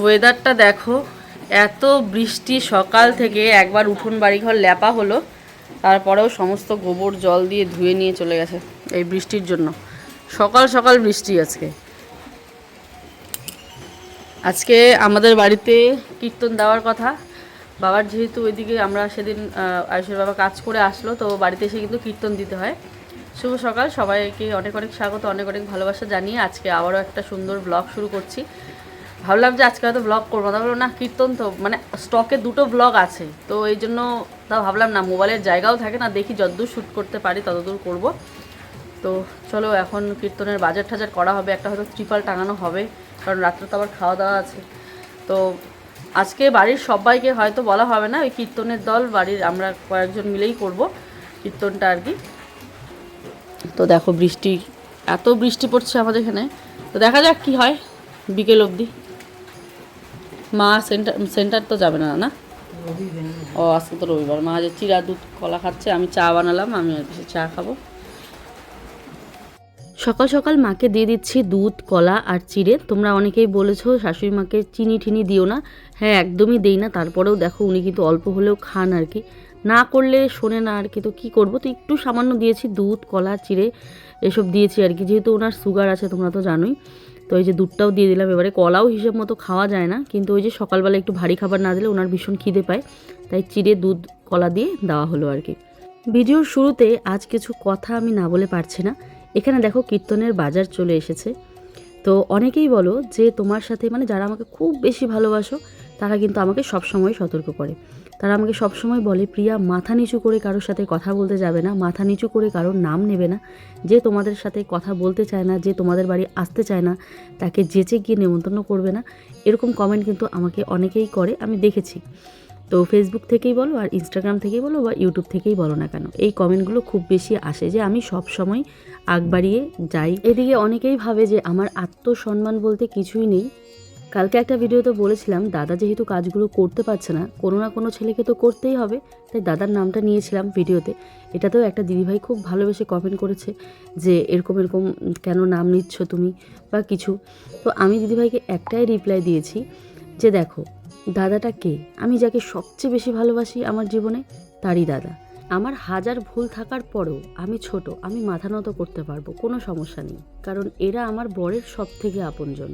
ওয়েদারটা দেখো, এত বৃষ্টি সকাল থেকে। একবার উঠোন বাড়িঘর ল্যাপা হলো, তারপরেও সমস্ত গোবর জল দিয়ে ধুয়ে নিয়ে চলে গেছে এই বৃষ্টির জন্য। সকাল সকাল বৃষ্টি আজকে। আজকে আমাদের বাড়িতে কীর্তন দেওয়ার কথা। বাবার যেহেতু ওইদিকে আমরা সেদিন আয়ুষের বাবা কাজ করে আসলো, তো বাড়িতে এসে কিন্তু কীর্তন দিতে হয়। শুভ সকাল, সবাইকে অনেক অনেক স্বাগত, অনেক অনেক ভালোবাসা জানিয়ে আজকে আবারও একটা সুন্দর ব্লগ শুরু করছি। ভাবলাম যে আজকে হয়তো ব্লগ করবো, তা বললাম না, কীর্তন তো মানে স্টকে দুটো ব্লগ আছে, তো এই জন্য তাও ভাবলাম না, মোবাইলের জায়গাও থাকে না, দেখি যতদূর শ্যুট করতে পারি ততদূর করব। তো চলো, এখন কীর্তনের বাজার টাজার করা হবে, একটা হয়তো ত্রিপাল টাঙানো হবে, কারণ রাত্রে তো আবার খাওয়া দাওয়া আছে। তো আজকে বাড়ির সবাইকে হয়তো বলা হবে না, ওই কীর্তনের দল বাড়ির আমরা কয়েকজন মিলেই করব কীর্তনটা আর কি। তো দেখো বৃষ্টি, এত বৃষ্টি পড়ছে আমাদের এখানে, তো দেখা যাক কি হয় বিকেল অবধি। মা সেন্টার তো যাবে না, না? ও আজকে তো রবিবার। মা যে চিরা দুধ কলা খাচ্ছে, আমি চা বানালাম, আমি চা খাবো। সকাল সকাল মাকে দিয়ে দিচ্ছি দুধ, কলা আর চিড়ে। তোমরা অনেকেই বলেছো শাশুড়ি মাকে চিনি ঠিনি দিও না। হ্যাঁ, একদমই দেই না, তারপরেও দেখো উনি কিন্তু অল্প হলেও খান আর কি, না করলে শোনে না আর কি। তো কী করবো, তো একটু সামান্য দিয়েছি, দুধ, কলা, চিড়ে এসব দিয়েছি আর কি, যেহেতু ওনার সুগার আছে তোমরা তো জানোই। তো এই যে দুধটাও দিয়ে দিলাম। এবারে কলাও হিসেব মতো খাওয়া যায় না, কিন্তু ওই যে সকালবেলা একটু ভারী খাবার না দিলে ওনার ভীষণ খিদে পায়, তাই চিড়ে, দুধ, কলা দিয়ে দেওয়া হলো আর কি। ভিডিওর শুরুতে আজ কিছু কথা আমি না বলে পারছি না। এখানে দেখো কীর্তনের বাজার চলে এসেছে। তো অনেকেই বলো যে তোমার সাথে, মানে যারা আমাকে খুব বেশি ভালোবাসো তারা কিন্তু আমাকে সবসময় সতর্ক করে। তারা আমাকে সবসময় বলে, প্রিয়া মাথা নিচু করে কারোর সাথে কথা বলতে যাবে না, মাথা নিচু করে কারোর নাম নেবে না। যে তোমাদের সাথে কথা বলতে চায় না, যে তোমাদের বাড়ি আসতে চায় না, তাকে যেচে গিয়ে নেমন্তন্ন করবে না। এরকম কমেন্ট কিন্তু আমাকে অনেকেই করে, আমি দেখেছি। তো ফেসবুক থেকেই বলো আর ইনস্টাগ্রাম থেকেই বলো বা ইউটিউব থেকেই বলো না কেন, এই কমেন্টগুলো খুব বেশি আসে যে আমি সব সময় আগ বাড়িয়ে যাই। এদিকে অনেকেই ভাবে যে আমার আত্মসম্মান বলতে কিছুই নেই। কালকে একটা ভিডিওতে বলেছিলাম, দাদা যেহেতু কাজগুলো করতে পারছে না, কোনো না কোনো ছেলেকে তো করতেই হবে, তাই দাদার নামটা নিয়েছিলাম ভিডিওতে। এটাতেও একটা দিদিভাই খুব ভালোবেসে কমেন্ট করেছে যে এরকম এরকম কেন নাম নিচ্ছ তুমি বা কিছু। তো আমি দিদিভাইকে একটাই রিপ্লাই দিয়েছি যে দেখো, দাদাটা কে? আমি যাকে সবচেয়ে বেশি ভালোবাসি আমার জীবনে, তারই দাদা। আমার হাজার ভুল থাকার পরেও আমি ছোট, আমি মাথা নত করতে পারবো, কোনো সমস্যা নেই, কারণ এরা আমার বরের সব থেকে আপনজন।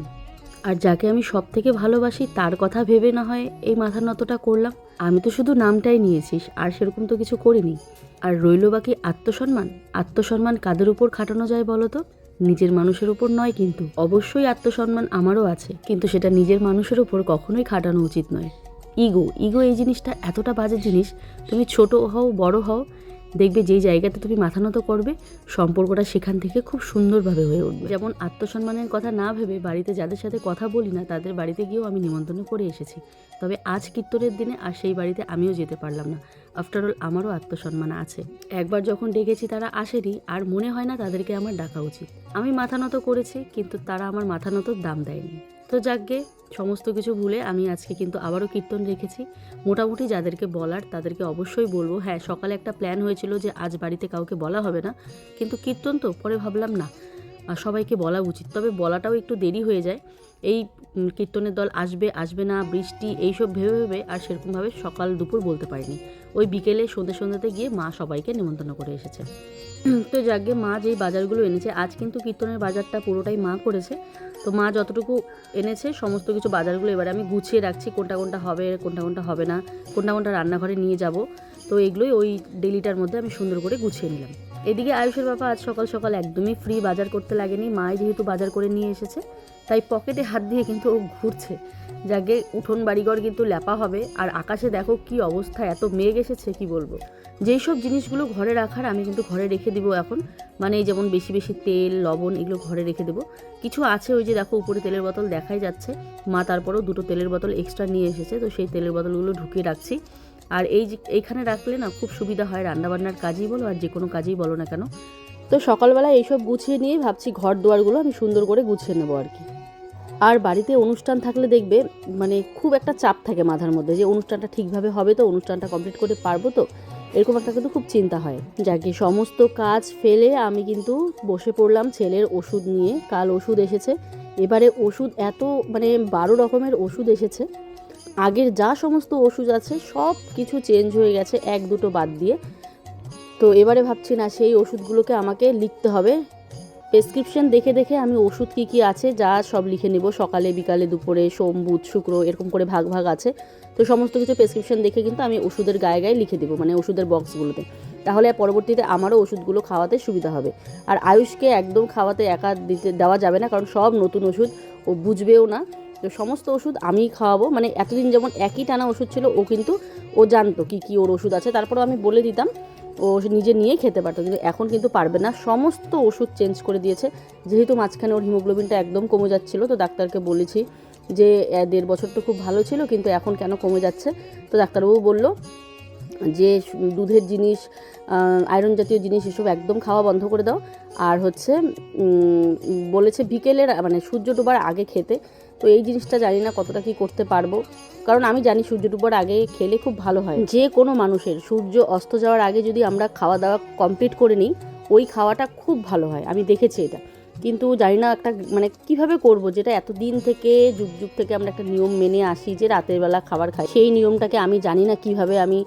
আর যাকে আমি সব থেকে ভালোবাসি তার কথা ভেবে না হয় এই মাথা নতটা করলাম। আমি তো শুধু নামটাই নিয়েছিস, আর সেরকম তো কিছু করিনি। আর রইল বাকি আত্মসম্মান। আত্মসম্মান কাদের উপর খাটানো যায় বলো তো? নিজের মানুষের উপর নয় কিন্তু। অবশ্যই আত্মসম্মান আমারও আছে, কিন্তু সেটা নিজের মানুষের উপর কখনোই খাটানো উচিত নয়। ইগো, ইগো এই জিনিসটা এতটা বাজে জিনিস। তুমি ছোট হও, বড় হও, দেখবে যেই জায়গাতে তুমি মাথা নত করবে, সম্পর্কটা সেখান থেকে খুব সুন্দরভাবে হয়ে উঠবে। যেমন আত্মসম্মানের কথা না ভেবে বাড়িতে যাদের সাথে কথা বলি না তাদের বাড়িতে গিয়েও আমি নিমন্ত্রণ করে এসেছি। তবে আজ কীর্তনের দিনে আর সেই বাড়িতে আমিও যেতে পারলাম না। আফটারঅল আমারও আত্মসম্মান আছে। একবার যখন ডেকেছি তারা আসেনি, আর মনে হয় না তাদেরকে আমার ডাকা উচিত। আমি মাথা নত করেছি, কিন্তু তারা আমার মাথা নতর দাম দেয়নি। তো যাকগে, সমস্ত কিছু ভুলে আমি আজকে কিন্তু আবারও কীর্তন রেখেছি। মোটামুটি যাদেরকে বলার তাদেরকে অবশ্যই বলবো। হ্যাঁ, সকালে একটা প্ল্যান হয়েছিল যে আজ বাড়িতে কাউকে বলা হবে না, কিন্তু কীর্তন তো, পরে ভাবলাম না, সবাইকে বলা উচিত। তবে বলাটাও একটু দেরি হয়ে যায়, এই কীর্তনের দল আসবে আসবে না, বৃষ্টি এইসব ভেবে ভেবে আর সেরকমভাবে সকাল দুপুর বলতে পারিনি। ওই বিকেলে সন্ধ্যেতে গিয়ে মা সবাইকে নিমন্ত্রণ করে এসেছে। তো যাকে মা যেই বাজারগুলো এনেছে, আজ কিন্তু কীর্তনের বাজারটা পুরোটাই মা করেছে। তো মা যতটুকু এনেছে সমস্ত কিছু বাজারগুলো এবারে আমি গুছিয়ে রাখছি, কোনটা কোনটা হবে, কোনটা কোনটা হবে না, কোনটা কোনটা রান্নাঘরে নিয়ে যাব। তো এগুলোই ওই ডেলিটার মধ্যে আমি সুন্দর করে গুছিয়ে নিলাম। এদিকে আয়ুষের বাবা আজ সকাল সকাল একদমই ফ্রি, বাজার করতে লাগেনি। মাই যেহেতু বাজার করে নিয়ে এসেছে, তাই পকেটে হাত দিয়ে কিন্তু ও ঘুরছে। যাকে উঠোন বাড়িঘর কিন্তু ল্যাপা হবে। আর আকাশে দেখো কি অবস্থা, এত মেঘ এসেছে কি বলবো। যেই সব জিনিসগুলো ঘরে রাখার আমি কিন্তু ঘরে রেখে দিব এখন, মানে এই যেমন বেশি বেশি তেল, লবণ, এগুলো ঘরে রেখে দেবো। কিছু আছে, ওই যে দেখো উপরে তেলের বোতল দেখাই যাচ্ছে, মা তারপরেও দুটো তেলের বোতল এক্সট্রা নিয়ে এসেছে, তো সেই তেলের বোতলগুলো ঢুকিয়ে রাখছি। আর এইখানে রাখলে না খুব সুবিধা হয়, রান্নাবান্নার কাজই বলো আর যে কোনো কাজেই বলো না কেন। তো সকালবেলা এইসব গুছিয়ে নিয়ে ভাবছি ঘর দুয়ারগুলো আমি সুন্দর করে গুছিয়ে নেবো আর কি। আর বাড়িতে অনুষ্ঠান থাকলে দেখবে মানে খুব একটা চাপ থাকে মাথার মধ্যে, যে অনুষ্ঠানটা ঠিকভাবে হবে তো, অনুষ্ঠানটা কমপ্লিট করে পারবো তো, এরকম একটা কিন্তু খুব চিন্তা হয়। যাকে সমস্ত কাজ ফেলে আমি কিন্তু বসে পড়লাম ছেলের ওষুধ নিয়ে। কাল ওষুধ এসেছে, এবারে ওষুধ এত মানে 12 রকমের ওষুধ এসেছে। আগের যা সমস্ত ওষুধ আছে সব কিছু চেঞ্জ হয়ে গেছে, 1-2 বাদ দিয়ে। তো এবারে ভাবছি না সেই ওষুধগুলোকে আমাকে লিখতে হবে, প্রেসক্রিপশন দেখে দেখে আমি ওষুধ কী কী আছে যা সব লিখে নেব। সকালে বিকালে দুপুরে সোম বুধ শুক্র এরকম করে ভাগ ভাগ আছে, তো সমস্ত কিছু প্রেসক্রিপশন দেখে কিন্তু আমি ওষুধের গায়ে গায়ে লিখে দেবো, মানে ওষুধের বক্সগুলোতে। তাহলে পরবর্তীতে আমারও ওষুধগুলো খাওয়াতে সুবিধা হবে। আর আয়ুষকে একদম খাওয়াতে একা দেওয়া যাবে না, কারণ সব নতুন ওষুধ, ও বুঝবেও না। তো সমস্ত ওষুধ আমিই খাওয়াবো, মানে এতদিন যেমন একই টানা ওষুধ ছিল, ও কিন্তু ও জানতো কী কী ওর ওষুধ আছে, তারপরেও আমি বলে দিতাম, ও নিজে নিয়ে খেতে পারতো। কিন্তু এখন কিন্তু পারবে না, সমস্ত ওষুধ চেঞ্জ করে দিয়েছে। যেহেতু মাঝখানে ওর হিমোগ্লোবিনটা একদম কমে যাচ্ছিলো, তো ডাক্তারকে বলেছি যে 1.5 বছর তো খুব ভালো ছিল, কিন্তু এখন কেন কমে যাচ্ছে। তো ডাক্তারবাবু বলল যে দুধের জিনিস, আয়রন জাতীয় জিনিস এসব একদম খাওয়া বন্ধ করে দাও। আর হচ্ছে বলেছে বিকেলের মানে সূর্য ডোবার আগে খেতে। তো এই জিনিসটা জানি না কতটা কি করতে পারবো, কারণ আমি জানি সূর্য ডুবার আগে খেলে খুব ভালো হয়। যে কোনো মানুষের সূর্য অস্ত যাওয়ার আগে যদি আমরা খাওয়া দাওয়া কমপ্লিট করে নিই, ওই খাওয়াটা খুব ভালো হয়, আমি দেখেছি এটা। কিন্তু জানি না একটা মানে কিভাবে করব, যেটা এতদিন থেকে যুগ যুগ থেকে আমরা একটা নিয়ম মেনে আসি যে রাতের বেলা খাবার খাই, সেই নিয়মটাকে আমি জানি না কিভাবে আমি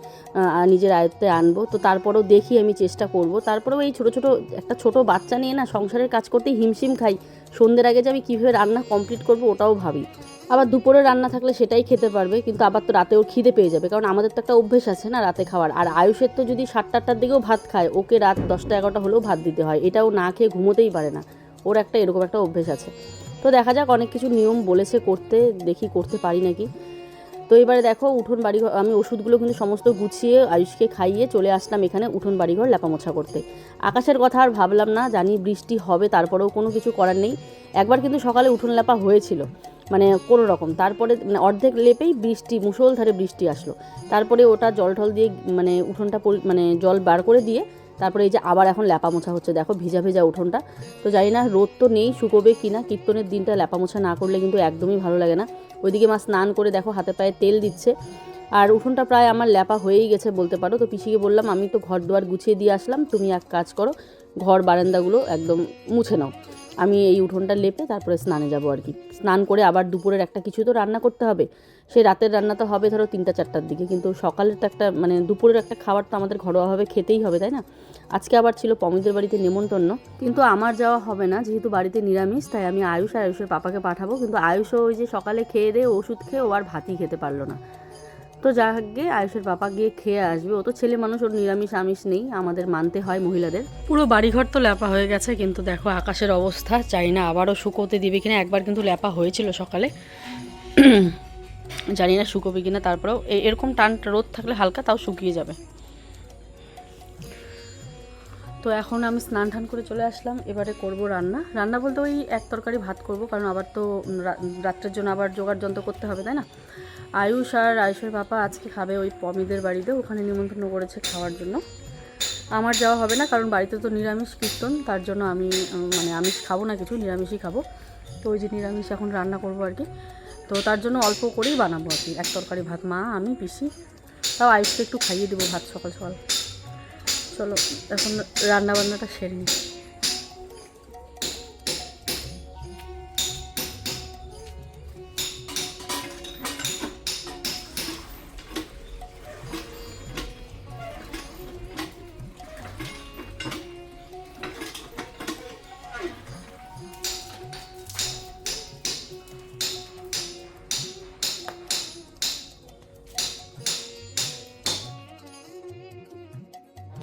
নিজের আয়ত্তে আনবো। তো তারপরেও দেখি, আমি চেষ্টা করব। তারপরেও এই একটা ছোট বাচ্চা নিয়ে না সংসারের কাজ করতে হিমশিম খাই। সন্ধ্যের আগে যে আমি কীভাবে রান্না কমপ্লিট করব ওটাও ভাবি। আবার দুপুরে রান্না থাকলে সেটাই খেতে পারবে, কিন্তু আবার তো রাতে ওর খিদে পেয়ে যাবে, কারণ আমাদের তো একটা অভ্যেস আছে না রাতে খাওয়ার। আর আয়ুষের তো যদি 7টা-8টার দিকেও ভাত খায়, ওকে রাত 10টা-11টা হলেও ভাত দিতে হয়, এটাও না খেয়ে ঘুমোতেই পারে না। ওর একটা এরকম একটা অভ্যেস আছে। তো দেখা যাক, অনেক কিছু নিয়ম বলেছে করতে, দেখি করতে পারি নাকি। তো এবারে দেখো উঠোন বাড়িঘর, আমি ওষুধগুলো কিন্তু সমস্ত গুছিয়ে আয়ুষকে খাইয়ে চলে আসলাম এখানে উঠোন বাড়িঘর লেপামোছা করতে। আকাশের কথা আর ভাবলাম না, জানি বৃষ্টি হবে, তারপরেও কোনো কিছু করার নেই। একবার কিন্তু সকালে উঠোন লেপা হয়েছিল, মানে কোনো রকম, তারপরে মানে অর্ধেক লেপেই মুষলধারে বৃষ্টি আসলো। তারপরে ওটা জল ঢল দিয়ে মানে উঠোনটা মানে জল বার করে দিয়ে তারপরে এই যে আবার এখন ল্যাপা মোছা হচ্ছে, দেখো ভিজা ভেজা উঠোনটা। তো জানি না রোদ তো নেই, শুকোবে কি না। কীর্তনের দিনটা ল্যাপা মোছা না করলে কিন্তু একদমই ভালো লাগে না। ওইদিকে মা স্নান করে দেখো হাতে পায়ে তেল দিচ্ছে, আর উঠোনটা প্রায় আমার ল্যাপা হয়েই গেছে বলতে পারো। তো পিসিকে বললাম আমি তো ঘর দুয়ার গুছিয়ে দিয়ে আসলাম, তুমি এক কাজ করো, ঘর বারান্দাগুলো একদম মুছে নাও, আমি এই উঠোনটা লেপে তারপরে স্নানে যাব আর কি। স্নান করে আবার দুপুরের একটা কিছু তো রান্না করতে হবে। সেই রাতের রান্না তো হবে ধরো 3টা-4টার দিকে, কিন্তু সকালের তো একটা মানে দুপুরের একটা খাবার তো আমাদের ঘরোয়াভাবে খেতেই হবে, তাই না? আজকে আবার ছিল পমিদের বাড়িতে নেমন্তন্ন, কিন্তু আমার যাওয়া হবে না, যেহেতু বাড়িতে নিরামিষ। তাই আমি আয়ুষের পাপাকে পাঠাবো। কিন্তু আয়ুষও ওই যে সকালে খেয়ে দিয়ে ওষুধ খেয়ে ও আর ভাতই খেতে পারলো না। তো যাকে আয়ুষের পাপা গিয়ে খেয়ে আসবে, ও তো ছেলে মানুষ, ওর নিরামিষ আমিষ নেই, আমাদের মানতে হয় মহিলাদের। পুরো বাড়িঘর তো ল্যাপা হয়ে গেছে, কিন্তু দেখো আকাশের অবস্থা, চাই না আবারও শুকোতে দিবে কিনা। একবার কিন্তু ল্যাপা হয়েছিল সকালে, জানি না শুকোবে কিনা। তারপরেও এরকম টান রোদ থাকলে হালকা তাও শুকিয়ে যাবে। তো এখন আমি স্নান টান করে চলে আসলাম, এবারে করব রান্না বলতে ওই এক তরকারি ভাত করব, কারণ আবার তো রাত্রের জন্য আবার জোগাড় যন্ত্র করতে হবে, তাই না? আয়ুষের পাপা আজকে খাবে ওই পমিদের বাড়িতে, ওখানে নিমন্ত্রণ করেছে খাওয়ার জন্য। আমার যাওয়া হবে না, কারণ বাড়িতে তো নিরামিষ কীর্তন, তার জন্য আমি মানে আমিষ খাবো না, কিছু নিরামিষই খাবো। তো ওই যে নিরামিষ এখন রান্না করবো আর কি। তো তার জন্য অল্প করেই বানাবো আর কি, এক তরকারি ভাত, মা আমি পিসি, তাও আয়ুষকে একটু খাইয়ে দেবো ভাত সকাল সকাল। চলো এখন রান্নাবান্নাটা সেরে নিই।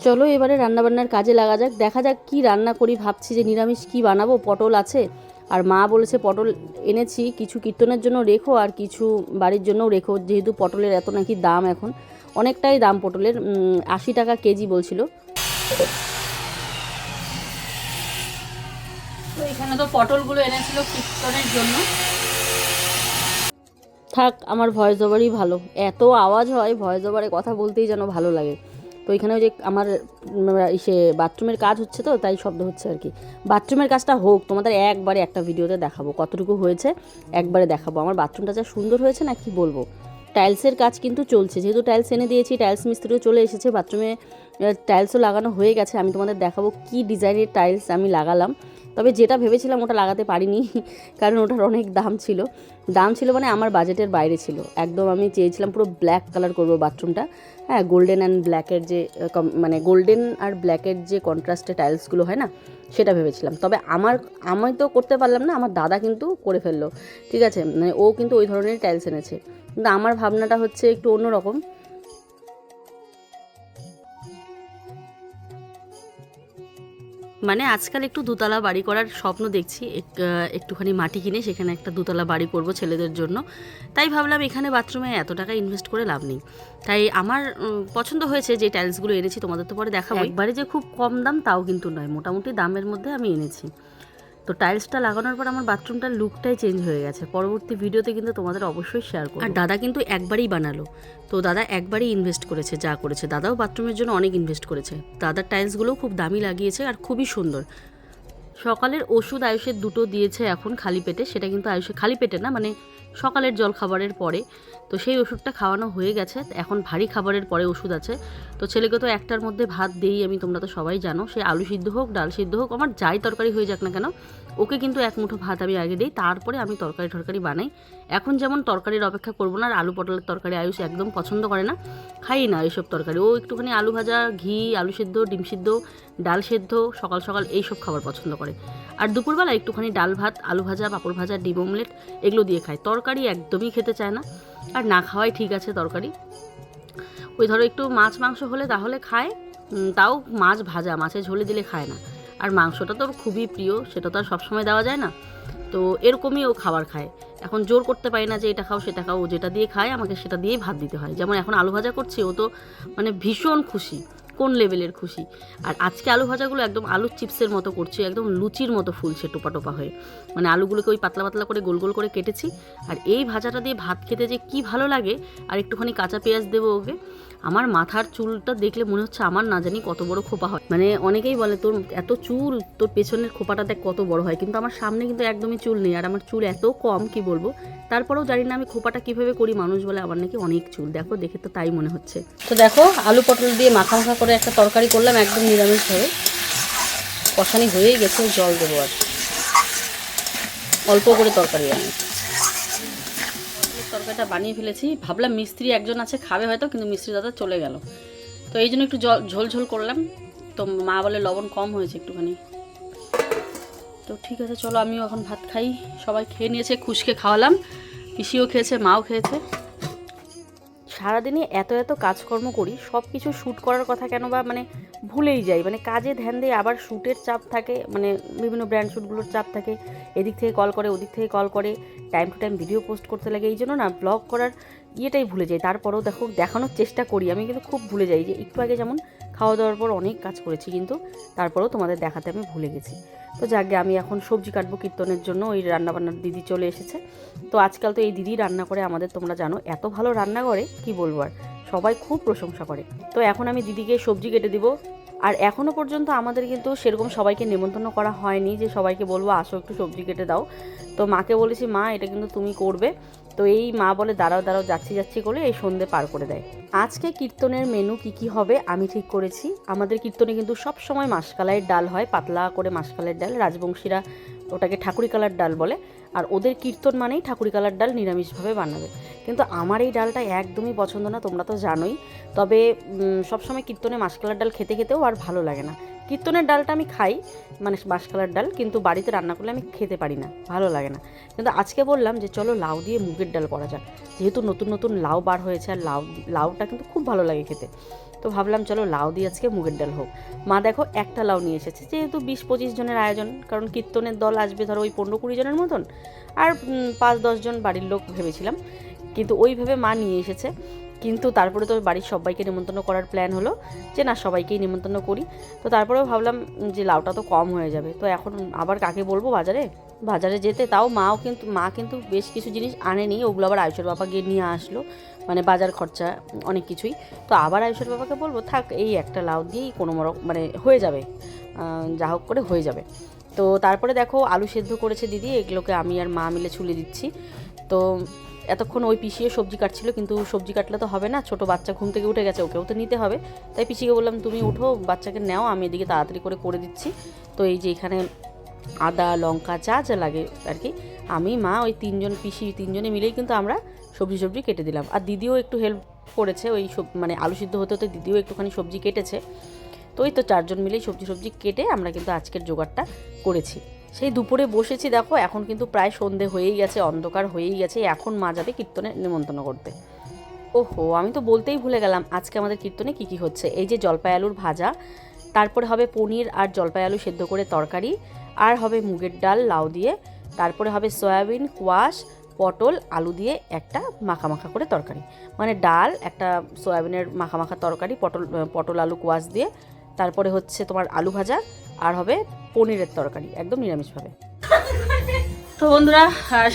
চলো এবারে রান্নাবান্নার কাজে লাগা যাক, দেখা যাক কি রান্না করি। ভাবছি যে নিরামিষ কি বানাবো, পটল আছে, আর মা বলেছে পটল এনেছি, কিছু কীর্তনের জন্য রেখো আর কিছু বাড়ির জন্যও রেখো, যেহেতু পটলের এত নাকি দাম, এখন অনেকটাই দাম পটলের, 80 টাকা কেজি বলছিল। তো এখানে তো পটলগুলো এনেছিল কীর্তনের জন্য। থাক, আমার ভয়েস ওভারই ভালো, এত আওয়াজ হয় ভয়েস ওভারে কথা বলতেই যেন ভালো লাগে। তো এখানে ওই যে আমার বাথরুমের কাজ হচ্ছে, তো তাই শব্দ হচ্ছে আর কি। বাথরুমের কাজটা হোক, তোমাদের একবারে একটা ভিডিওতে দেখাবো কতটুকু হয়েছে, একবারে দেখাবো। আমার বাথরুমটা যা সুন্দর হয়েছে না কি বলবো, টাইলসের কাজ কিন্তু চলছে, যেহেতু টাইলস এনে দিয়েছি, টাইলস মিস্ত্রিও চলে এসেছে, বাথরুমে টাইলসও লাগানো হয়ে গেছে। আমি তোমাদের দেখাবো কি ডিজাইনের টাইলস আমি লাগালাম। তবে যেটা ভেবেছিলাম ওটা লাগাতে পারিনি, কারণ ওটার অনেক দাম ছিল মানে আমার বাজেটের বাইরে ছিল একদম। আমি চেয়েছিলাম পুরো ব্ল্যাক কালার করবো বাথরুমটা, হ্যাঁ, গোল্ডেন অ্যান্ড ব্ল্যাকের যে মানে গোল্ডেন আর ব্ল্যাকের যে কন্ট্রাস্টে টাইলসগুলো হয় না, সেটা ভেবেছিলাম। তবে আমি তো করতে পারলাম না, আমার দাদা কিন্তু করে ফেললো, ঠিক আছে, মানে ও কিন্তু ওই ধরনের টাইলস এনেছে। কিন্তু আমার ভাবনাটা হচ্ছে একটু অন্যরকম। মানে আজকাল একটু দোতলা বাড়ি করার স্বপ্ন দেখছি, একটুখানি মাটি কিনে সেখানে একটা দোতলা বাড়ি করব ছেলেদের জন্য। তাই ভাবলাম এখানে বাথরুমে এত টাকা ইনভেস্ট করে লাভ নেই। তাই আমার পছন্দ হয়েছে যে টাইলসগুলো এনেছি, তোমাদের তো পরে দেখাবো। একবারে যে খুব কম দাম তাও কিন্তু নয়, মোটামুটি দামের মধ্যে আমি এনেছি। তো টাইলসটা লাগানোর পর আমার বাথরুমটার লুকটাই চেঞ্জ হয়ে গেছে। পরবর্তী ভিডিওতে কিন্তু তোমাদের অবশ্যই শেয়ার করব। আর দাদা কিন্তু একবারই বানালো, তো দাদা একবারই ইনভেস্ট করেছে, যা করেছে। দাদাও বাথরুমের জন্য অনেক ইনভেস্ট করেছে। দাদার টাইলসগুলোও খুব দামি লাগিয়েছে আর খুবই সুন্দর। সকালের ওষুধ আয়ুষের দুটো দিয়েছে এখন খালি পেটে, সেটা কিন্তু আয়ুষের খালি পেটে না, মানে সকালের জল খাবারের পরে। তো সেই ওষুধটা খাওয়ানো হয়ে গেছে, এখন ভারী খাবারের পরে ওষুধ আছে। তো ছেলেকে তো একটার মধ্যে ভাত দেই আমি, তোমরা তো সবাই জানো, সে আলু সিদ্ধ হোক ডাল সিদ্ধ হোক, আমার যাই তরকারি হয়ে যাক না কেন, ওকে কিন্তু এক মুঠো ভাত আমি আগে দিই, তারপরে আমি তরকারি বানাই। এখন যেমন তরকারির অপেক্ষা করবো না, আর আলু পটলের তরকারি আয়ুষ একদম পছন্দ করে না, খাই না এইসব তরকারি। ও একটুখানি আলু ভাজা, ঘি, আলু সিদ্ধ, ডিম সিদ্ধ, ডাল সেদ্ধ, সকাল সকাল এইসব খাবার পছন্দ করে। আর দুপুরবেলা একটুখানি ডাল ভাত, আলু ভাজা, পাঁপড় ভাজা, ডিম অমলেট এগুলো দিয়ে খায়। তরকারি একদমই খেতে চায় না, আর না খাওয়াই ঠিক আছে তরকারি। ওই ধরো একটু মাছ মাংস হলে তাহলে খায়, তাও মাছ ভাজা, মাছের ঝোলে দিলে খায় না। আর মাংসটা তো ওর খুবই প্রিয়, সেটা তো আর সবসময় দেওয়া যায় না। তো এরকমই ও খাবার খায়। এখন জোর করতে পারি না যে এটা খাও সেটা খাও, ও যেটা দিয়ে খায় আমাকে সেটা দিয়েই ভাত দিতে হয়। যেমন এখন আলু ভাজা করছি, ও তো মানে ভীষণ খুশি, কোন লেভেলের খুশি। আর আজকে আলু ভাজাগুলো একদম আলুর চিপসের মতো করছি, একদম লুচির মতো ফুলছে টোপা টোপা হয়ে। মানে আলুগুলোকে ওই পাতলা পাতলা করে গোল গোল করে কেটেছি। আর এই ভাজাটা দিয়ে ভাত খেতে যে কি ভালো লাগে, আর একটুখানি কাঁচা পেঁয়াজ দেবো ওকে। আমার মাথার চুলটা দেখলে মনে হচ্ছে আমার না জানি কত বড় খোপা হয়। মানে অনেকেই বলে তোর এত চুল, তোর পেছনের খোপাটা দেখ কত বড় হয়, কিন্তু আমার সামনে কিন্তু একদমই চুল নেই, আর আমার চুল এত কম কি বলবো। তারপরেও জানি না আমি খোপাটা কীভাবে করি, মানুষ বলে আমার নাকি অনেক চুল। দেখো, দেখে তো তাই মনে হচ্ছে। তো দেখো আলু পটল দিয়ে মাখা মাখা করে একটা তরকারি করলাম, একদম নিরামিষভাবে। কষানি হয়েই গেছে, জল দেবো আর অল্প করে তরকারি আমি তরকারিটা বানিয়ে ফেলেছি। ভাবলাম মিস্ত্রি একজন আছে খাবে হয়তো, কিন্তু মিস্ত্রি দাদা চলে গেল, তো এই জন্য একটু ঝোল ঝোল করলাম। তো মা বলে লবণ কম হয়েছে একটুখানি। তো ঠিক আছে, চলো আমিও এখন ভাত খাই। সবাই খেয়ে নিয়েছে, খুশকে খাওয়ালাম, পিসিও খেয়েছে, মাও খেয়েছে। সারাদিনই এত এত কাজকর্ম করি, সব কিছু শ্যুট করার কথা কেন বা মানে ভুলেই যাই। মানে কাজে ধ্যান দিয়ে আবার শ্যুটের চাপ থাকে, মানে বিভিন্ন ব্র্যান্ড শ্যুটগুলোর চাপ থাকে, এদিক থেকে কল করে ওদিক থেকে কল করে, time to time video post করতে লাগে। এই জন্য না ব্লগ করার ইয়েটাই ভুলে যাই। তারপরেও দেখো দেখানোর চেষ্টা করি, আমি কিন্তু খুব ভুলে যাই। যে একটু আগে যেমন খাওয়া দাওয়ার পর অনেক কাজ করেছি, কিন্তু তারপরেও তোমাদের দেখাতে আমি ভুলে গেছি। তো যাকে আমি এখন সবজি কাটবো কীর্তনের জন্য, ওই রান্নাবান্নার দিদি চলে এসেছে। তো আজকাল তো এই দিদি রান্না করে আমাদের, তোমরা জানো এত ভালো রান্না করে কি বলবো, আর সবাই খুব প্রশংসা করে। তো এখন আমি দিদিকে সবজি কেটে দিব। আর এখনও পর্যন্ত আমাদের কিন্তু সেরকম সবাইকে নেমন্তন্ন করা হয়নি যে সবাইকে বলবো আসো একটু সবজি কেটে দাও। তো মাকে বলেছি মা এটা কিন্তু তুমি করবে। তো এই মা বলে দাঁড়াও দাঁড়াও, যাচ্ছি করে এই সন্ধে পার করে দেয়। আজকে কীর্তনের মেনু কি হবে আমি ঠিক করেছি। আমাদের কীর্তনে কিন্তু সব সময় মাসকালাইয়ের ডাল হয়, পাতলা করে মাসকালাইয়ের ডাল। রাজবংশীরা ওটাকে ঠাকুরি কালার ডাল বলে, আর ওদের কীর্তন মানেই ঠাকুরি কালার ডাল নিরামিষভাবে বানাবে। কিন্তু আমার এই ডালটা একদমই পছন্দ না, তোমরা তো জানোই। তবে সবসময় কীর্তনে মাসকালার ডাল খেতে খেতেও আর ভালো লাগে না। কীর্তনের ডালটা আমি খাই, মানে মাসকালার ডাল, কিন্তু বাড়িতে রান্না করলে আমি খেতে পারি না, ভালো লাগে না। কিন্তু আজকে বললাম যে চলো লাউ দিয়ে মুগের ডাল করা যাক, যেহেতু নতুন নতুন লাউ বার হয়েছে, আর লাউটা কিন্তু খুব ভালো লাগে খেতে। তো ভাবলাম চলো লাউ দিয়ে আজকে মুগের ডাল হোক। মা দেখো একটা লাউ নিয়ে এসেছে, যেহেতু 20-25 জনের আয়োজন, কারণ কীর্তনের দল আসবে ধরো ওই 15-20 জনের মতন, আর 5-10 জন বাড়ির লোক ভেবেছিলাম, কিন্তু ওইভাবে মা নিয়ে এসেছে। কিন্তু তারপরে তো বাড়ির সবাইকে নিমন্ত্রণ করার প্ল্যান হলো যে না সবাইকেই নিমন্ত্রণ করি। তো তারপরেও ভাবলাম যে লাউটা তো কম হয়ে যাবে, তো এখন আবার কাকে বলবো বাজারে যেতে। তাও মা কিন্তু বেশ কিছু জিনিস আনেনি, ওগুলো আবার আয়ুষের বাবা গিয়ে নিয়ে আসলো, মানে বাজার খরচা অনেক কিছুই। তো আবার আয়ুষের বাবাকে বলবো থাক এই একটা লাউ দিয়েই কোনো মানে হয়ে যাবে, যা হোক করে হয়ে যাবে। তো তারপরে দেখো আলু সেদ্ধ করেছে দিদি, এগুলোকে আমি আর মা মিলে ছুলে দিচ্ছি। তো এতক্ষণ ওই পিসিও সবজি কাটছিল, কিন্তু সবজি কাটলে তো হবে না, ছোটো বাচ্চা ঘুম থেকে উঠে গেছে, ওকেও তো নিতে হবে। তাই পিসিকে বললাম তুমি উঠো, বাচ্চাকে নাও, আমি এদিকে তাড়াতাড়ি করে দিচ্ছি। তো এই যে এখানে আদা লঙ্কা যা যা লাগে আর কি, আমি মা ওই পিসি তিনজনে মিলেই কিন্তু আমরা সবজি কেটে দিলাম। আর দিদিও একটু হেল্প করেছে, ওই মানে আলু সিদ্ধ হতে হতে দিদিও একটুখানি সবজি কেটেছে। তো ওই তো 4 জন মিলেই সবজি কেটে আমরা কিন্তু আজকের জোগাড়টা করেছি। সেই দুপুরে বসেছি, দেখো এখন কিন্তু প্রায় সন্ধে হয়েই গেছে, অন্ধকার হয়েই গেছে, এখন মা যাবে কীর্তনে নিমন্ত্রণ করতে। ওহো, আমি তো বলতেই ভুলে গেলাম আজকে আমাদের কীর্তনে কী কী হচ্ছে। এই যে জলপাই আলুর ভাজা, তারপরে হবে পনির আর জলপাই আলু সেদ্ধ করে তরকারি, আর হবে মুগের ডাল লাউ দিয়ে, তারপরে হবে সয়াবিন কোয়াশ পটল আলু দিয়ে একটা মাখা করে তরকারি, মানে ডাল একটা সয়াবিনের মাখা তরকারি, পটল আলু কোয়াশ দিয়ে, তারপরে হচ্ছে তোমার আলু ভাজা, আর হবে পনিরের তরকারি একদম নিরামিষভাবে। তো বন্ধুরা,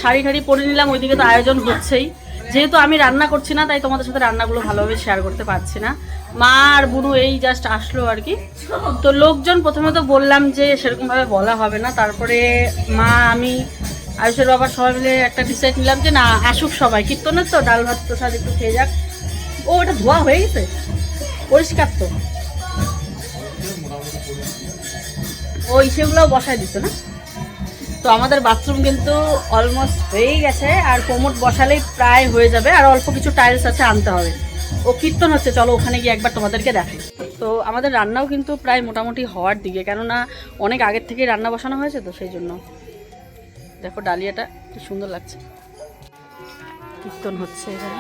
শাড়ি পরে নিলাম, ওইদিকে তো আয়োজন হচ্ছেই। যেহেতু আমি রান্না করছি না, তাই তোমাদের সাথে রান্নাগুলো ভালোভাবে শেয়ার করতে পারছি না। মা আর বুনু এই জাস্ট আসলো আর কি। তো লোকজন প্রথমে তো বললাম যে সেরকমভাবে বলা হবে না, তারপরে মা আমি আয়ুষের বাবা সবাই মিলে একটা ডিসাইড নিলাম যে না, আসুক সবাই, কীর্তনের তো ডাল ভাত প্রসাদ একটু খেয়ে যাক। ও ওটা ধোয়া হয়ে গেছে, পরিষ্কার তো, ওই সেগুলোও বসায় দিচ্ছে না। তো আমাদের বাথরুম কিন্তু অলমোস্ট হয়েই গেছে, আর কোমোড বসালেই প্রায় হয়ে যাবে, আর অল্প কিছু টাইলস আছে আনতে হবে। ও কীর্তন হচ্ছে, চলো ওখানে গিয়ে একবার তোমাদেরকে দেখাই। তো আমাদের রান্নাও কিন্তু প্রায় মোটামুটি হওয়ার দিকে, কেননা অনেক আগের থেকেই রান্না বসানো হয়েছে, তো সেই জন্য দেখো ডালিয়াটা কি সুন্দর লাগছে। কীর্তন হচ্ছে এখানে।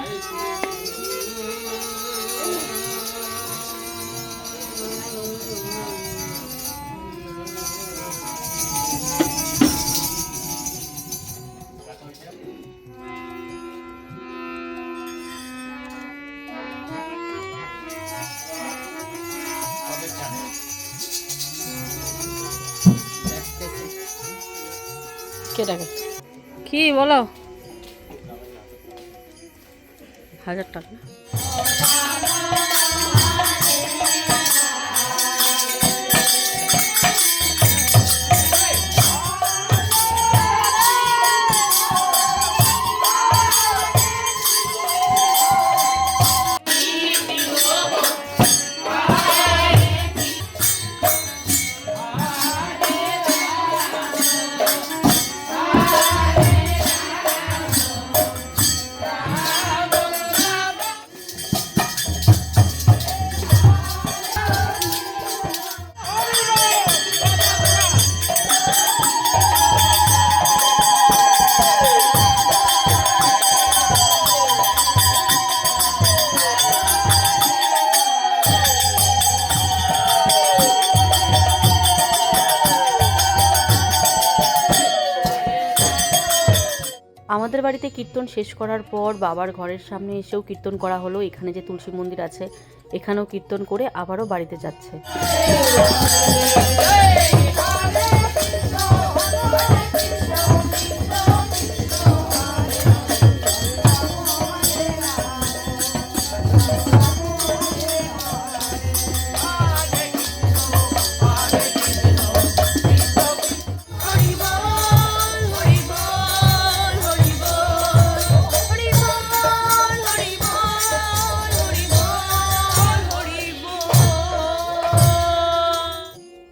কি বলো, 1000 টাকা। আমাদের বাড়িতে কীর্তন শেষ করার পর বাবার ঘরের সামনে এসেও কীর্তন করা হলো। এখানে যে তুলসী মন্দির আছে এখানেও কীর্তন করে আবারও বাড়িতে যাচ্ছে।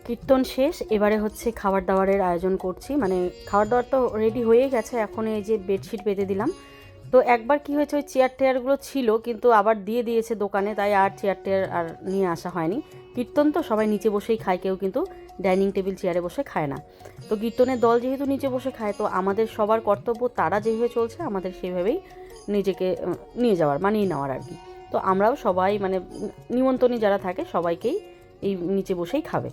কীর্তন শেষ, এবারে হচ্ছে খাবার দাবারের আয়োজন করছি। মানে খাবার দাবার তো রেডি হয়ে গেছে, এখন এই যে বেডশিট পেতে দিলাম। তো একবার কি হয়েছে, ওই চেয়ার টেয়ারগুলো ছিল কিন্তু আবার দিয়ে দিয়েছে দোকানে, তাই আর চেয়ার টেয়ার আর নিয়ে আসা হয়নি। কীর্তন তো সবাই নিচে বসেই খায়, কেউ কিন্তু ডাইনিং টেবিল চেয়ারে বসে খায় না। তো কীর্তনের দল যেহেতু নিচে বসে খায়, তো আমাদের সবার কর্তব্য তারা যেভাবে চলছে আমাদের সেভাবেই নিজেকে নিয়ে যাওয়ার, মানিয়ে নেওয়ার আর কি। তো আমরাও সবাই মানে নিমন্ত্রণী যারা থাকে সবাইকেই এই নিচে বসেই খাবে।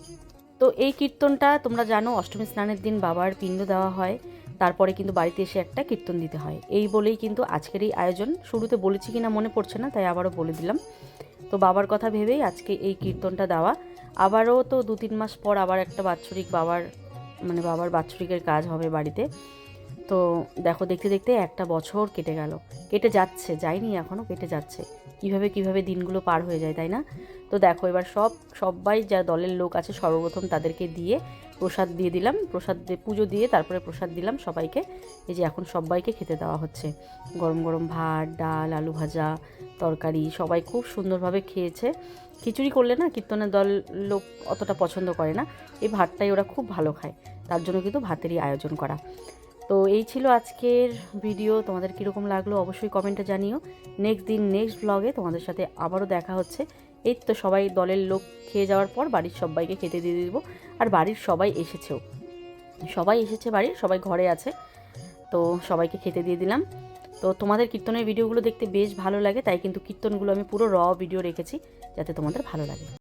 তো এই কীর্তনটা তোমরা জানো, অষ্টমী স্নানের দিন বাবার পিণ্ড দেওয়া হয়, তারপরে কিন্তু বাড়িতে এসে একটা কীর্তন দিতে হয়। এই বলেই কিন্তু আজকের এই আয়োজন। শুরুতে বলেছি কিনা মনে পড়ছে না, তাই আবারও বলে দিলাম। তো বাবার কথা ভেবেই আজকে এই কীর্তনটা দেওয়া। আবারও তো 2-3 মাস পর আবার একটা বাৎসরিক বাবার বাৎসরিকের কাজ হবে বাড়িতে। তো দেখো দেখতে দেখতে একটা বছর কেটে গেল, কেটে যাচ্ছে, যায়নি এখনও, কেটে যাচ্ছে। কিভাবে কিভাবে দিনগুলো পার হয়ে যায়, তাই না? তো দেখো এবার সবাই যা দলের লোক আছে সর্বপ্রথম তাদেরকে দিয়ে প্রসাদ দিয়ে দিলাম, প্রসাদ দিয়ে পুজো দিয়ে তারপরে প্রসাদ দিলাম সবাইকে। এই যে এখন সবাইকে খেতে দেওয়া হচ্ছে, গরম গরম ভাত, ডাল, আলু ভাজা, তরকারি, সবাই খুব সুন্দরভাবে খেয়েছে। খিচুড়ি করলে না কীর্তনের দল লোক অতটা পছন্দ করে না, এই ভাতটাই ওরা খুব ভালো খায়, তার জন্য কিন্তু ভাতেরই আয়োজন করা। তো এই ছিল আজকের ভিডিও, তোমাদের কীরকম লাগলো অবশ্যই কমেন্টে জানিও। নেক্সট দিন নেক্সট ব্লগে তোমাদের সাথে আবারও দেখা হচ্ছে। এই তো সবাই দলের লোক খেয়ে যাওয়ার পর বাড়ির সবাইকে খেতে দিয়ে দেবো। আর বাড়ির সবাই এসেছেও, সবাই এসেছে, বাড়ির সবাই ঘরে আছে, তো সবাইকে খেতে দিয়ে দিলাম। তো তোমাদের কীর্তনের ভিডিওগুলো দেখতে বেশ ভালো লাগে, তাই কিন্তু কীর্তনগুলো আমি পুরো ভিডিও রেখেছি যাতে তোমাদের ভালো লাগে।